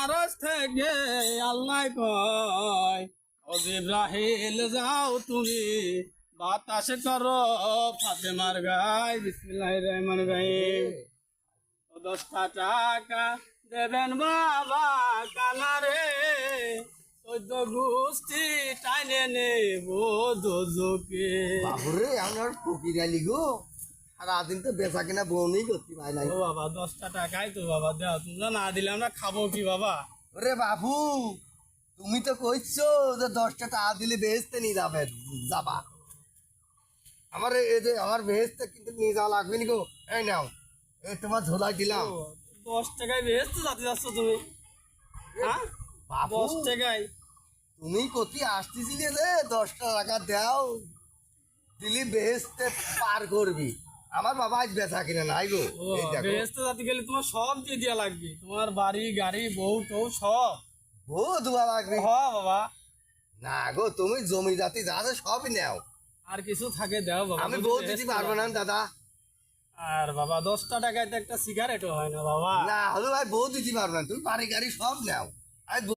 আরস থেকে আল্লাহ কয় ও জিব্রাহিল যাও তুমি বাতাস করো ফাতেমার গায় বিসমিল্লাহির রহমানির রহিম। 10টা টাকা দেবেন বাবা কানারে 14 গোষ্ঠী টাইনে নেব দোজকে। বাবুরে আমার ফকির আলি গো, সারাদিন তো বেচা কিনা বউনি করতে পাই নাই। ও বাবা 10টা টাকাই তো বাবা দেও, তোমরা না দিলে আমরা খাবো কি বাবা? ওরে বাবু, তুমি তো কইছো যে 10টা টাকা দিলে বেহেস্তে নিয়ে যাবা। আমার এই যে আমার বেহেস্তে কিন্তু নিয়ে যাওয়া লাগবে নি গো। এই নাও, এই তোমার ঝোলাই দিলাম। 10 টাকায় বেহেস্তে যাতে যাচ্ছ তুমি? হ্যাঁ বাবু 10 টাকায়? তুমি কতি আসতেছিলে যে 10টা টাকা দাও দিলি বেহেস্তে পার করবি। আমার বাবা আজ বেচা কিনা নাই গো। ও এই দেখো বেহেস্তে যাতে গেলে তোমার সব দিয়ে দেওয়া লাগবে, তোমার বাড়ি গাড়ি বউ টৌ সব। বউ ধোয়া লাগবে হ বাবা, না গো, তুমি জমি জাতি যা আছে সবই নাও। আর কিছু থাকে দেও বাবা। আমি যদি বউ দিতে বেহেস্তে পারবো না লাগে। দাদা। আর বাবা 10টা টাকায় তো একটা সিগারেটও হয় না বাবা। না হলে ভাই বউ দিতে পারবো না, তুমি বাড়ি গাড়ি সব নাও। আজ